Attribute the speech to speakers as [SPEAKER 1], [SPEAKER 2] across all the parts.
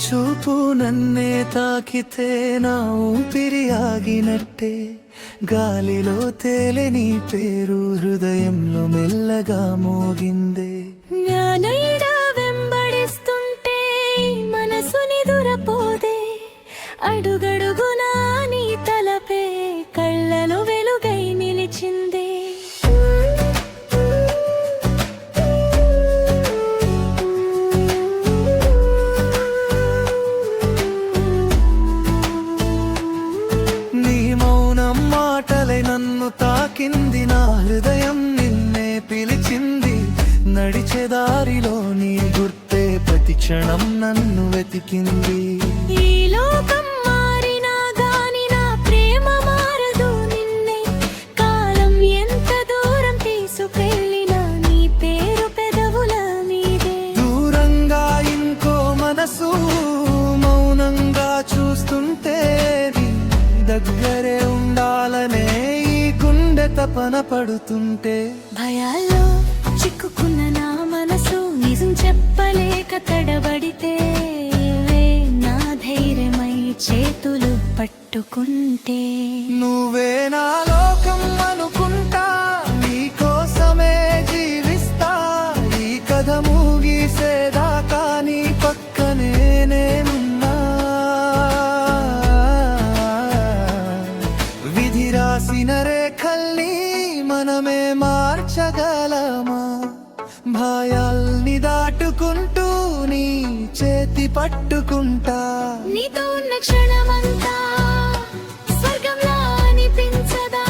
[SPEAKER 1] చూపు నన్నే తాకితే నా ఊపిరి ఆగినట్టే, గాలిలో తేలే నీ పేరు హృదయంలో మెల్లగా మోగిందే.
[SPEAKER 2] జ్ఞానైనా వెంబడిస్తుంటే మనసుని దురపోదే, అడుగడుగునా నీ తలపే కళ్ళలో వెలుగై నిలిచిందే.
[SPEAKER 1] నన్ను తాకింది, నా హృదయం నిన్నే పిలిచింది. నడిచే దారిలో నీ గుర్తే ప్రతి క్షణం నన్ను వెతికింది.
[SPEAKER 2] ఈ లోకం మారినా గాని నా ప్రేమ మారదు నిన్నే, కాలం ఎంత దూరం తీసుకెళ్ళినా నీ పేరు పెదవుల మీదే.
[SPEAKER 1] దూరంగా ఇంకో మనసు మౌనంగా చూస్తుంటే, దగ్గరే ఉండాలనే తపన పడుతుంటే.
[SPEAKER 2] భయాల్లో చిక్కుకున్న నా మనసు నిజం చెప్పలేక తడబడితే, నా ధైర్యమై చేతులు పట్టుకుంటే.
[SPEAKER 1] నువ్వే నా లోకం అనుకుంటా, నీ కోసమే జీవిస్తా. ఈ కథ ముగిసేదాకా నీ పక్కనే నేనున్నా. విధి రాసిన రేఖల్ని మనమే మార్చగలమా? భయాల్ని దాటుకుంటూ నీ చేతి పట్టుకుంటా.
[SPEAKER 2] నీతో ఉన్న క్షణమంతా స్వర్గంలా అనిపించదా?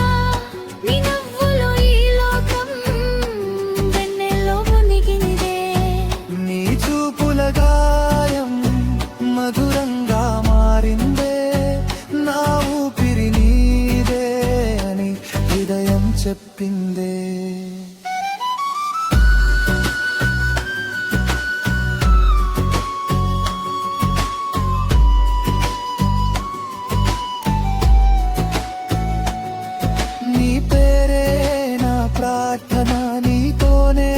[SPEAKER 2] నీ నవ్వులో ఈ లోకం వెన్నెల్లో మునిగిందే.
[SPEAKER 1] నీ చూపుల గాయం మధురంగా మారిందే, నా ఊపిరి నీదే అని హృదయం చెప్పిందే. నీ పేరే నా ప్రార్థన, నీతోనే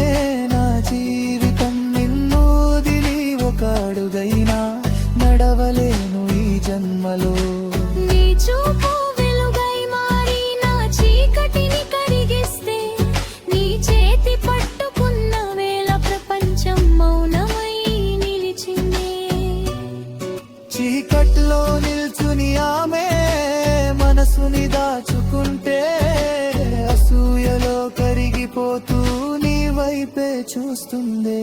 [SPEAKER 1] నా జీవితం. నిన్ను వదిలి ఒక అడుగైనా నడవలేను ఈ జన్మలో.
[SPEAKER 2] నీ చూపు వెలుగై మారి నా చీకటిని కరిగిస్తే, నీ చేతి పట్టుకున్న వేళ ప్రపంచం మౌనమై నిలిచింది.
[SPEAKER 1] చీకట్లో నిల్చుని ఆమె మనసుని దాచుకుంటే, అసూయలో కరిగిపోతూ నీ వైపే చూస్తుందే.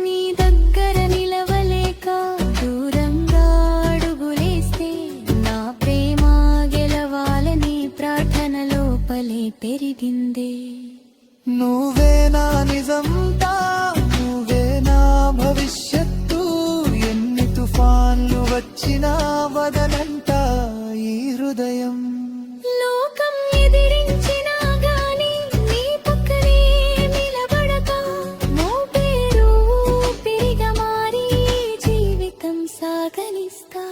[SPEAKER 2] నీ దగ్గర నిలవలేక దూరంగా అడుగులేస్తే, నా ప్రేమ గెలవాలని ప్రార్థన లోపలే పెరిగిందే.
[SPEAKER 1] నువ్వే నా నిజంతా, నువ్వే నా భవిష్యత్తు. ఎన్ని తుఫాన్లు వచ్చినా వదలంట ఈ హృదయం.
[SPEAKER 2] లోకం ఎదిరించినా గాని నీ పక్కనే నిలబడతా, నో పేరు ఊపిరిగా మారి జీవితం సాగనిస్తా.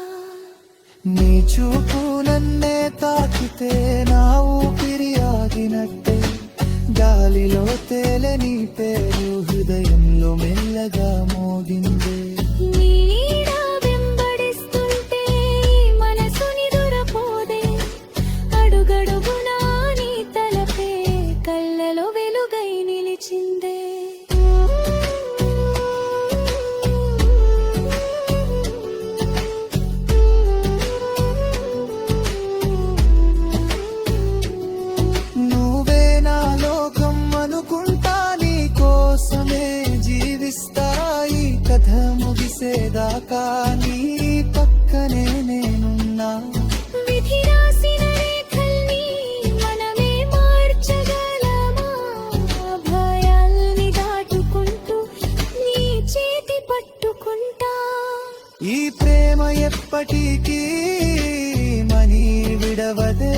[SPEAKER 1] నీ చూపు నన్నే తాకితే నా ఊపిరి ఆగినట్టే, గాలిలో తేలే నీ పేరు హృదయంలో మెల్లగా మోగిందే.
[SPEAKER 2] నీ నీడ వెంబడిస్తుంటే మనసుని దురపోదే, అడుగడుగునా నీ తలపే కళ్ళలో వెలుగై నిలిచిందే.
[SPEAKER 1] నువ్వే నా లోకం అనుకుంటా, నీ కోసమే జీవిస్తా. ఈ కథ ముగిసేదాకా నీ పక్కనే నేనున్నా.
[SPEAKER 2] విధి రాసిన రేఖల్ని మనమే మార్చగలమా? భయాల్ని దాటుకుంటూ నీ చేతి పట్టుకుంటా.
[SPEAKER 1] ఈ ప్రేమ ఎప్పటికీ మనీ విడవదే.